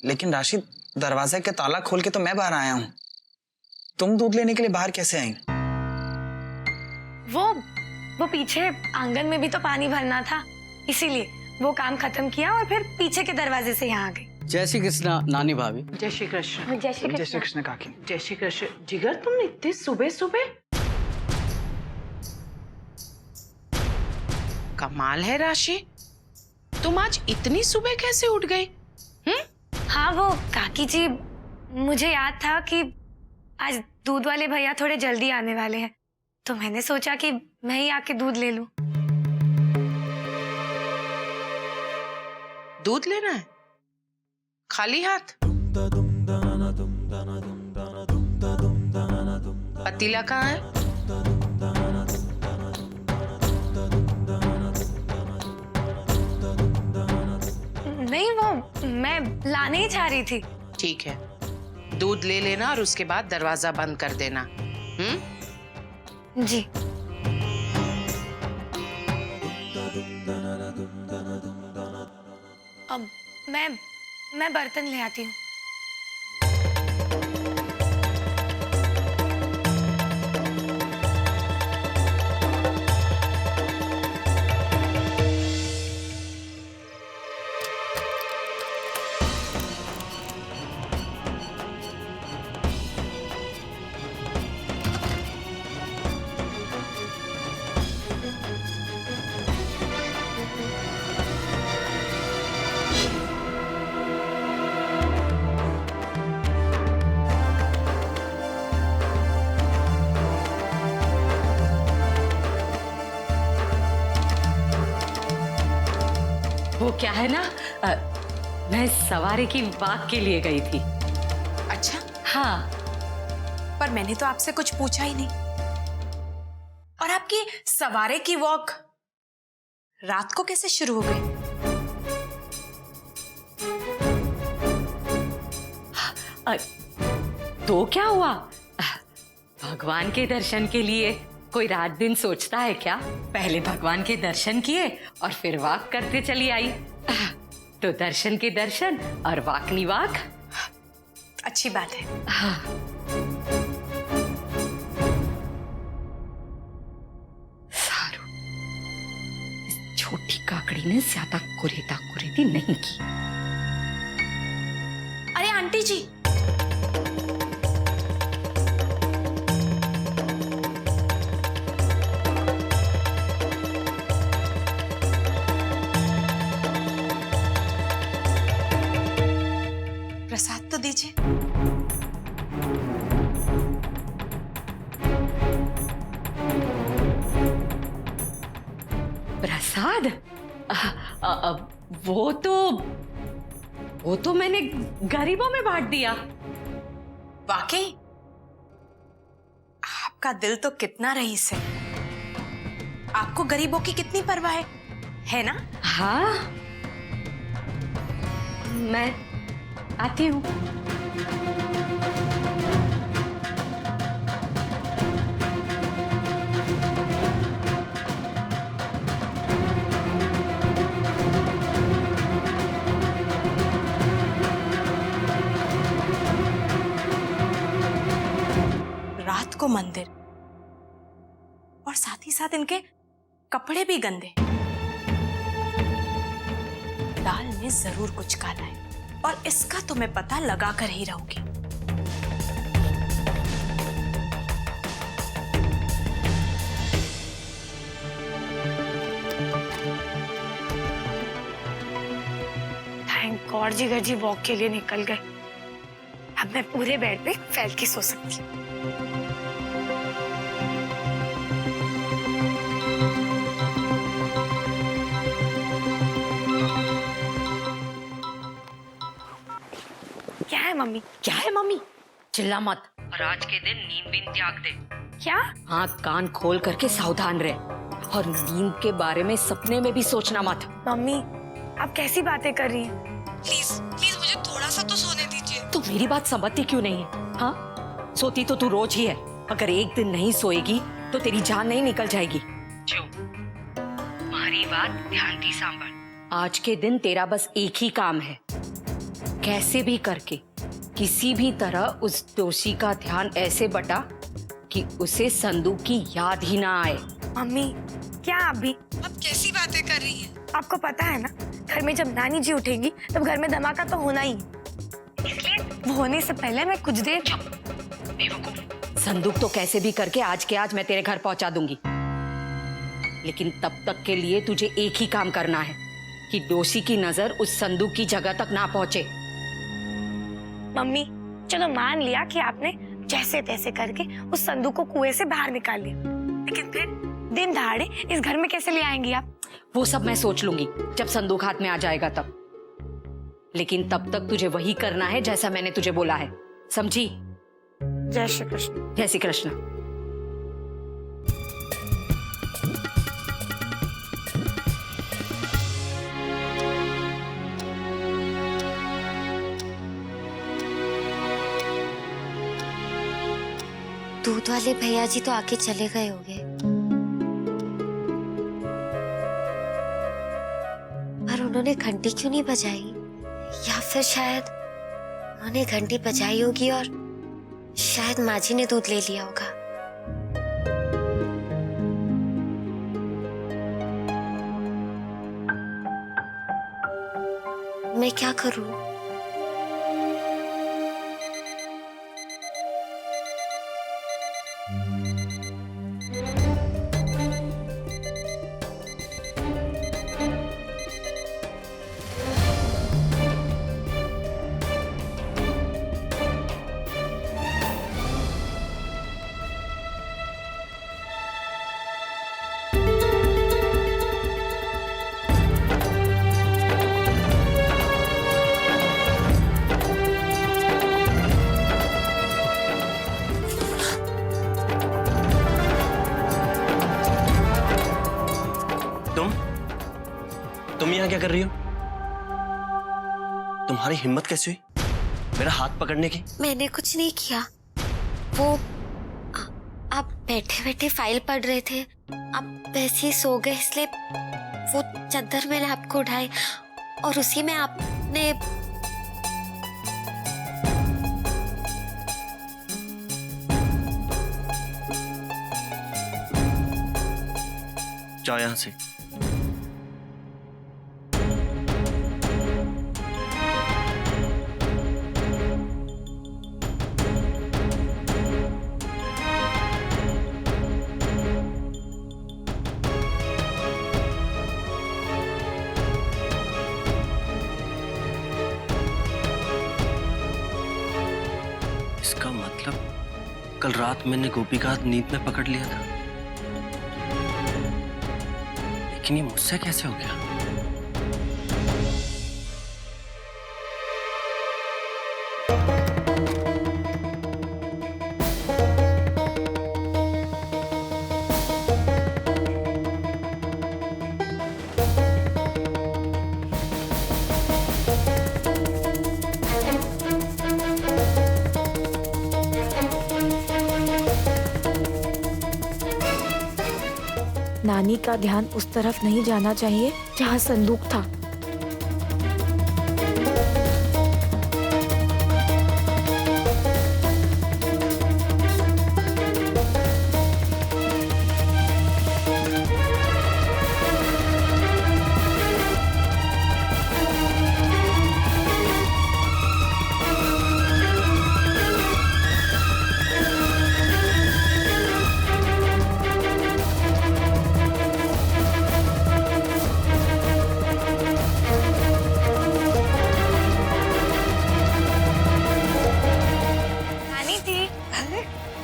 लेकिन राशिद, दरवाजे का ताला खोल के तो मैं बाहर आया हूँ। तुम दूध लेने के लिए बाहर कैसे आई? वो पीछे आंगन में भी तो पानी भरना था, इसीलिए वो काम खत्म किया और फिर पीछे के दरवाजे से यहाँ आ गई। जय श्री कृष्ण नानी भाभी। जय श्री कृष्ण। जय श्री जय श्री कृष्ण काकी। जय श्री कृष्ण। जिगर, तुमने इतने सुबह सुबह? कमाल है राशि, तुम आज इतनी सुबह कैसे उठ गई? हाँ वो काकी जी, मुझे याद था कि आज दूध वाले भैया थोड़े जल्दी आने वाले हैं, तो मैंने सोचा कि मैं ही आके दूध ले लूं। दूध लेना है खाली हाथ? पतीला कहाँ है? नहीं, वो मैं लाने ही जा रही थी। ठीक है, दूध ले लेना और उसके बाद दरवाजा बंद कर देना। जी। अब मैं बर्तन ले आती हूँ। वो क्या है ना, मैं सवारी की वॉक के लिए गई थी। अच्छा, हाँ। पर मैंने तो आपसे कुछ पूछा ही नहीं। और आपकी सवारी की वॉक रात को कैसे शुरू हो गई? तो क्या हुआ? भगवान के दर्शन के लिए कोई रात दिन सोचता है क्या? पहले भगवान के दर्शन किए और फिर वॉक करते चली आई। तो दर्शन के दर्शन और वाकनी वाक। अच्छी बात है। हाँ। सारू, इस छोटी काकड़ी ने ज्यादा कुरेदी नहीं की। अरे आंटी जी, प्रसाद तो दीजिए। प्रसाद? वो तो मैंने गरीबों में बांट दिया। वाकई आपका दिल तो कितना रईस है। आपको गरीबों की कितनी परवाह है ना? हाँ, मैं आती हूँ। रात को मंदिर और साथ ही साथ इनके कपड़े भी गंदे। दाल में जरूर कुछ काला है और इसका तो मैं पता लगा कर ही रहूंगी। थैंक गॉड जिगर जी वॉक के लिए निकल गए। अब मैं पूरे बेड पे फैल के सो सकती हूँ। क्या है मम्मी? क्या है मम्मी? चिल्ला मत। और आज के दिन नींद बीन त्याग दे। क्या? आँख कान खोल करके सावधान रहे और नींद के बारे में सपने में भी सोचना मत। मम्मी आप कैसी बातें कर रही हैं? प्लीज प्लीज मुझे थोड़ा सा तो सोने दीजिए। तू मेरी बात समझती क्यों नहीं है? हाँ, सोती तो तू रोज ही है। अगर एक दिन नहीं सोएगी तो तेरी जान नहीं निकल जाएगी। जो तुम्हारी बात ध्यान दी सांभर। आज के दिन तेरा बस एक ही काम है, कैसे भी करके किसी भी तरह उस दोषी का ध्यान ऐसे बटा कि उसे संदूक की याद ही ना आए। मम्मी क्या आप भी? अब कैसी बातें कर रही हैं? आपको पता है ना, घर में जब नानी जी उठेंगी तब घर में धमाका तो होना ही है। इसलिए वो होने से पहले मैं कुछ देर संदूक तो कैसे भी करके आज के आज मैं तेरे घर पहुंचा दूंगी, लेकिन तब तक के लिए तुझे एक ही काम करना है कि दोषी की नजर उस संदूक की जगह तक ना पहुंचे। मम्मी चलो मान लिया कि आपने जैसे तैसे करके उस संदूक को कुएं से बाहर निकाल लिया, लेकिन फिर दिन दहाड़े इस घर में कैसे ले आएंगी आप? वो सब मैं सोच लूंगी जब संदूक हाथ में आ जाएगा तब, लेकिन तब तक तुझे वही करना है जैसा मैंने तुझे बोला है, समझी? जय श्री कृष्ण। जय श्री कृष्ण। दूध वाले भैया जी तो आके चले गए होंगे, पर उन्होंने घंटी क्यों नहीं बजाई? या फिर शायद उन्होंने घंटी बजाई होगी और शायद माँ जी ने दूध ले लिया होगा। मैं क्या करूं? तुम यहाँ क्या कर रही हो? तुम्हारी हिम्मत कैसे हुई मेरा हाथ पकड़ने की? मैंने कुछ नहीं किया। वो आप बैठे बैठे फाइल पढ़ रहे थे, आप वैसे ही सो गए, इसलिए वो चादर मैंने आपको उठाई और उसी में आपने जाओ यहाँ से। इसका मतलब कल रात मैंने गोपी का हाथ नींद में पकड़ लिया था, लेकिन ये मुझसे कैसे हो गया? नानी का ध्यान उस तरफ नहीं जाना चाहिए जहाँ संदूक था।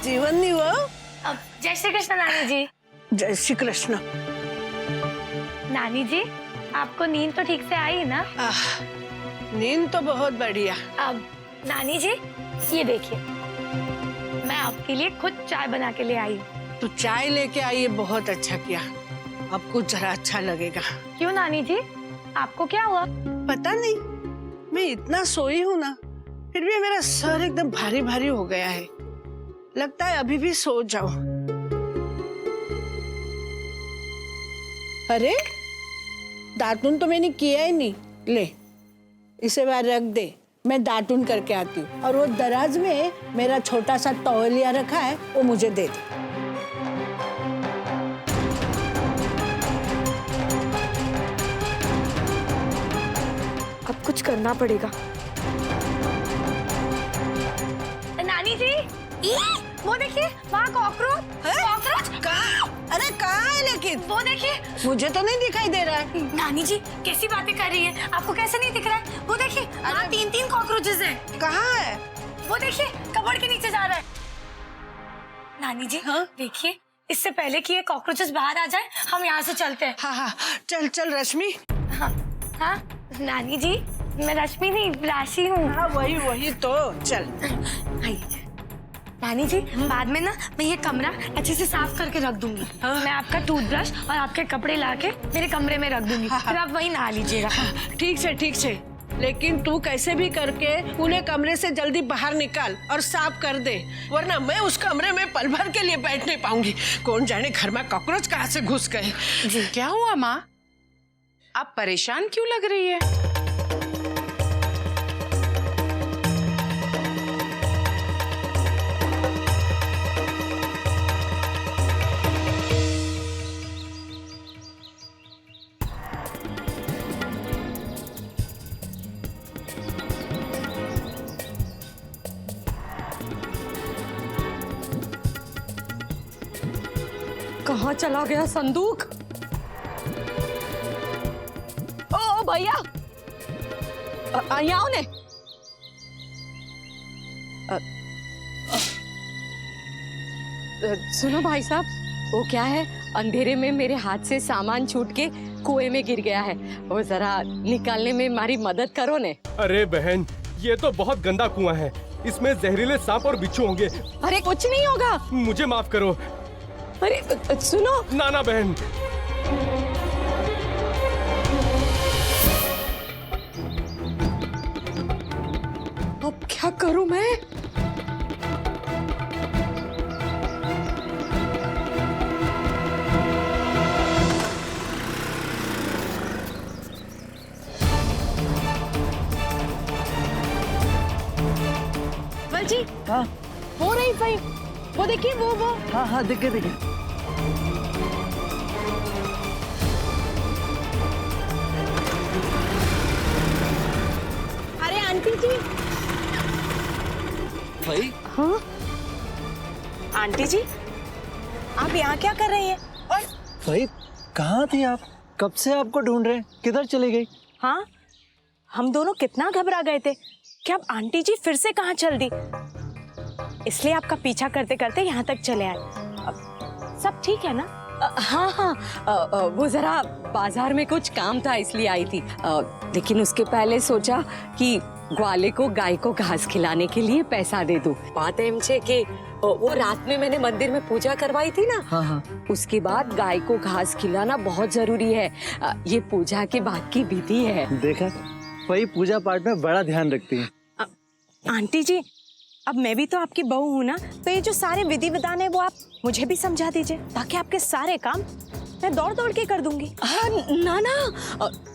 जीवन नहीं हुआ। जय श्री कृष्ण नानी जी। जय श्री कृष्ण। नानी जी आपको नींद तो ठीक से आई ना? नींद तो बहुत बढ़िया। अब नानी जी ये देखिए, मैं आपके लिए खुद चाय बना के ले आई हूँ। तू चाय लेके आई है, बहुत अच्छा किया। अब कुछ जरा अच्छा लगेगा। क्यों नानी जी, आपको क्या हुआ? पता नहीं, मैं इतना सोई हूँ ना, फिर भी मेरा सर एकदम भारी भारी हो गया है। लगता है अभी भी सो जाऊं। अरे दातुन तो मैंने किया ही नहीं। ले इसे बाहर रख दे, मैं दातुन करके आती हूँ। और वो दराज में मेरा छोटा सा तौलिया रखा है, वो मुझे दे दे। अब कुछ करना पड़ेगा। नानी जी, वो देखिए वहाँ कॉकरोच। कॉकरोच अरे कहाँ है लेकिन? वो देखिए। मुझे तो नहीं दिखाई दे रहा है। नानी जी कैसी बातें कर रही हैं? आपको कैसे नहीं दिख रहा है? वो देखिए वहाँ 3-3 कॉकरोचेस हैं। कहाँ है? वो देखिए कबर्ड के नीचे जा रहा है। नानी जी देखिए, इससे पहले कि ये कॉकरोचेस बाहर आ जाए हम यहाँ से चलते हैं। हाँ हाँ, चल चल रश्मि। हाँ हाँ नानी जी, मैं रश्मि नहीं राशि हूँ। हाँ वही तो, चल। आइए नानी जी, बाद में ना मैं ये कमरा अच्छे से साफ करके रख दूंगी। मैं आपका टूथब्रश और आपके कपड़े लाके मेरे कमरे में रख दूंगी। फिर आप वही नहा लीजिएगा। ठीक से, लेकिन तू कैसे भी करके पूरे कमरे से जल्दी बाहर निकाल और साफ कर दे, वरना मैं उस कमरे में पल भर के लिए बैठ नहीं पाऊंगी। कौन जाने घर में कॉकरोच कहाँ से घुस गए। क्या हुआ माँ? आप परेशान क्यों लग रही है? कहाँ चला गया संदूक? ओ भैया, यहाँ ने सुनो भाई साहब, वो क्या है, अंधेरे में मेरे हाथ से सामान छूट के कुएं में गिर गया है। वो जरा निकालने में हमारी मदद करो ने। अरे बहन, ये तो बहुत गंदा कुआं है, इसमें जहरीले सांप और बिच्छू होंगे। अरे कुछ नहीं होगा, मुझे माफ करो। अरे सुनो ना बहन। अब क्या करूं मैं? जी हाँ वो नहीं भाई, वो देखिए वो। हाँ दिख गए। अरे आंटी जी। भाई हाँ आंटी जी, आप यहाँ क्या कर रही हैं? और भाई कहाँ थी आप? कब से आपको ढूंढ रहे हैं, किधर चली गई? हाँ, हम दोनों कितना घबरा गए थे कि अब आंटी जी फिर से कहाँ चल दी, इसलिए आपका पीछा करते करते यहाँ तक चले आए। अब सब ठीक है ना? हाँ, वो जरा बाजार में कुछ काम था इसलिए आई थी, लेकिन उसके पहले सोचा कि ग्वाले को गाय को घास खिलाने के लिए पैसा दे दूं। बात है मुझे कि वो रात में मैंने मंदिर में पूजा करवाई थी ना, हाँ। उसके बाद गाय को घास खिलाना बहुत जरूरी है। ये पूजा के बाद की विधि है। देखा, वही पूजा पाठ में बड़ा ध्यान रखती है। आंटी जी, अब मैं भी तो आपकी बहू हूँ ना, तो ये जो सारे विधि विधान है वो आप मुझे भी समझा दीजिए, ताकि आपके सारे काम मैं दौड़ दौड़ के कर दूंगी। ना,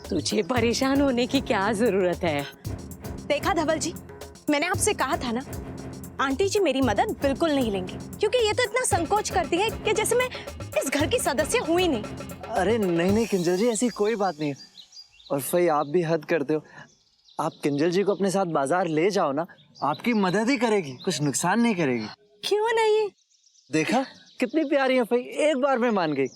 तुझे परेशान होने की क्या जरूरत है। देखा धवल जी, मैंने आपसे कहा था ना, आंटी जी मेरी मदद बिल्कुल नहीं लेंगी, क्योंकि ये तो इतना संकोच करती है कि जैसे मैं इस घर की सदस्य हुई नहीं। अरे नहीं किंजल जी, ऐसी कोई बात नहीं है। और भाई आप भी हद करते हो। आप किंजल जी को अपने साथ बाजार ले जाओ ना, आपकी मदद ही करेगी, कुछ नुकसान नहीं करेगी। क्यों नहीं? देखा कितनी प्यारी है भाई, एक बार में मान गई।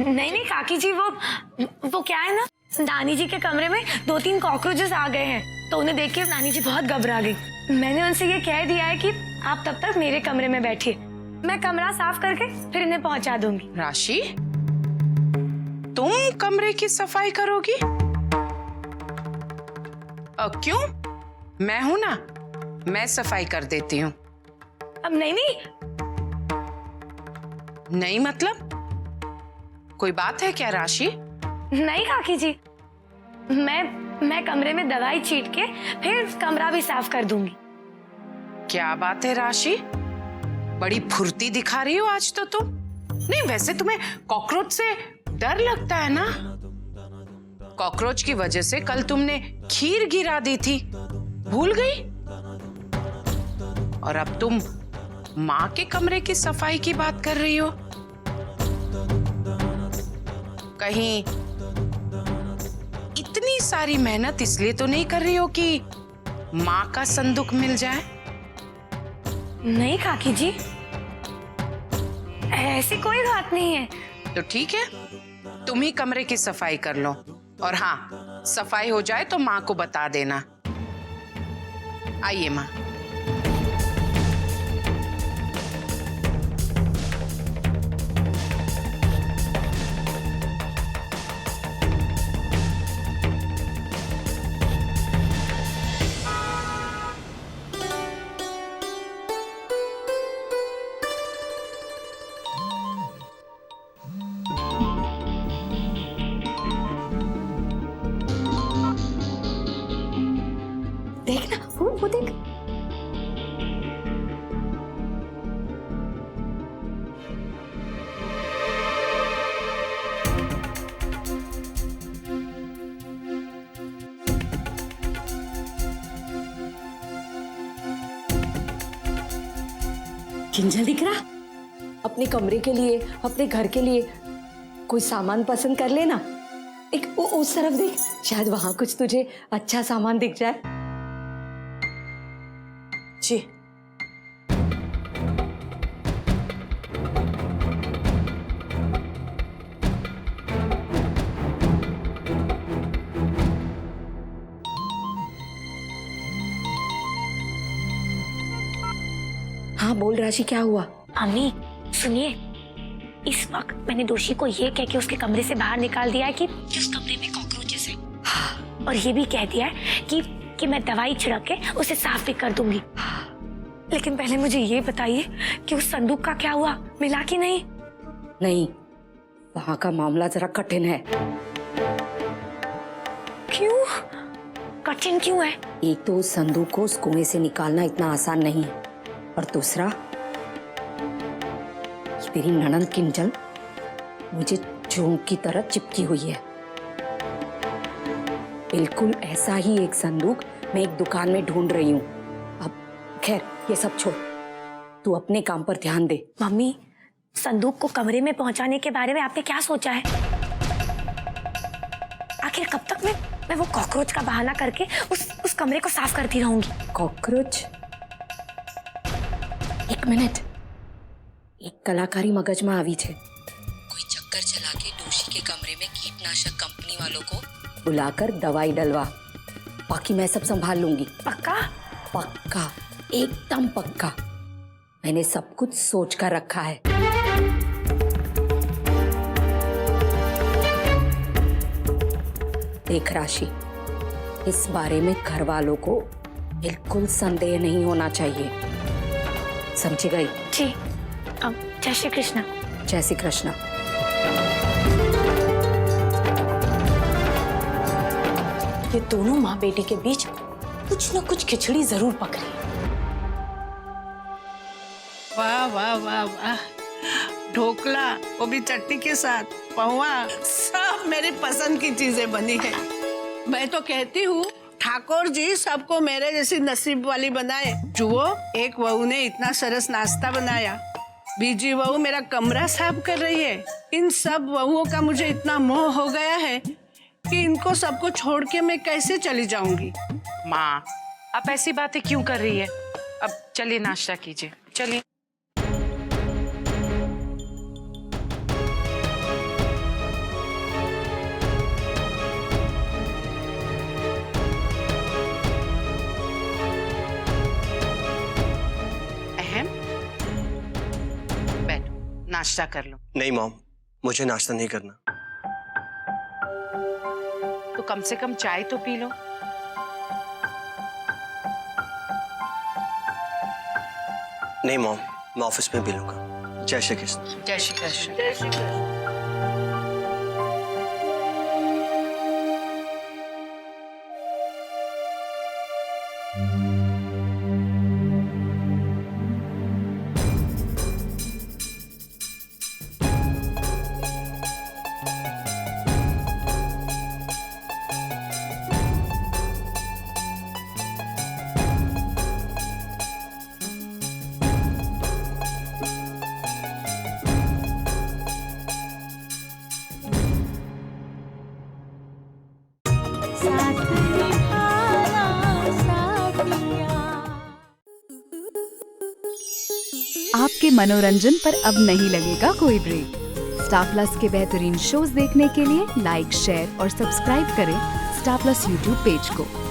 नहीं काकी जी, वो क्या है ना, नानी जी के कमरे में 2-3 कॉकरोचेस आ गए हैं, तो उन्हें देख के नानी जी बहुत घबरा गई। मैंने उनसे ये कह दिया है कि आप तब तक मेरे कमरे में बैठिए, मैं कमरा साफ करके फिर इन्हें पहुंचा दूंगी। राशि, तुम कमरे की सफाई करोगी? क्यों? मैं हूं ना, मैं सफाई कर देती हूँ। अब नहीं नहीं मतलब कोई बात है क्या राशि? नहीं काकी जी, मैं कमरे में दवाई छीट के फिर कमरा भी साफ कर दूंगी। क्या बात है राशि, बड़ी फुर्ती दिखा रही हो आज तो तुम। नहीं, वैसे तुम्हें कॉकरोच से डर लगता है ना? कॉकरोच की वजह से कल तुमने खीर गिरा दी थी, भूल गई? और अब तुम माँ के कमरे की सफाई की बात कर रही हो। कहीं इतनी सारी मेहनत इसलिए तो नहीं कर रही हो कि माँ का संदूक मिल जाए? नहीं काकी जी, ऐसी कोई बात नहीं है। तो ठीक है, तुम ही कमरे की सफाई कर लो, और हाँ, सफाई हो जाए तो माँ को बता देना। आइए माँ। देख ना, वो देख। किंजल दिख रहा? अपने कमरे के लिए, अपने घर के लिए कोई सामान पसंद कर लेना। एक उस तरफ देख, शायद वहां कुछ तुझे अच्छा सामान दिख जाए। जी। हाँ बोल राशि, क्या हुआ? मम्मी सुनिए, इस वक्त मैंने दोषी को ये कह के उसके कमरे से बाहर निकाल दिया है कि उस कमरे में कॉकरोचेस हैं। और ये भी कह दिया है कि मैं दवाई छिड़क के उसे साफ भी कर दूंगी। लेकिन पहले मुझे ये बताइए कि उस संदूक का क्या हुआ, मिला कि नहीं? नहीं, वहां का मामला जरा कठिन है। क्यों? कठिन क्यों है? एक तो उस संदूक को उस कुएं से निकालना इतना आसान नहीं है, और दूसरा ये तेरी ननद किंजल मुझे जोंक की तरह चिपकी हुई है। बिल्कुल ऐसा ही एक संदूक मैं एक दुकान में ढूंढ रही हूँ। अब खैर ये सब छोड़, तू अपने काम पर ध्यान दे। मम्मी, संदूक को कमरे में पहुंचाने के बारे में आपने क्या सोचा है? आखिर कब तक मैं वो कॉकरोच का बहाना करके उस कमरे को साफ करती रहूंगी? कॉकरोच? एक मिनट, एक कलाकारी मगज में आवी छे। कोई चक्कर चला के दोषी के कमरे में कीटनाशक कंपनी वालों को बुलाकर दवाई डलवा, बाकी मैं सब संभाल लूंगी। पक्का? पक्का, एकदम पक्का। मैंने सब कुछ सोच कर रखा है। देख राशि, इस बारे में घर वालों को बिल्कुल संदेह नहीं होना चाहिए, समझी गई? जी। अब जय श्री कृष्ण। जय श्री कृष्ण। ये दोनों माँ बेटी के बीच कुछ न कुछ खिचड़ी जरूर पक रही है। वाह वाह वाह वाह, ढोकला, वो भी चटनी के साथ, पहुआ, सब मेरी पसंद की चीजें बनी है। मैं तो कहती हूँ ठाकुर जी सबको मेरे जैसी नसीब वाली बनाए। जुओ, एक बहू ने इतना सरस नाश्ता बनाया, बीजी बहू मेरा कमरा साफ कर रही है। इन सब बहुओं का मुझे इतना मोह हो गया है कि इनको सबको छोड़ के मैं कैसे चली जाऊंगी। माँ, आप ऐसी बातें क्यों कर रही है? अब चलिए नाश्ता कीजिए, चलिए। नाश्ता कर लो। नहीं मॉम, मुझे नाश्ता नहीं करना। तो कम से कम चाय तो पी लो। नहीं मॉम, मैं ऑफिस में पी लूंगा। जय श्री कृष्ण। जय श्री कृष्ण। जय श्री कृष्ण। आपके मनोरंजन पर अब नहीं लगेगा कोई ब्रेक। स्टार प्लस के बेहतरीन शोज देखने के लिए लाइक, शेयर और सब्सक्राइब करें स्टार प्लस यूट्यूब पेज को।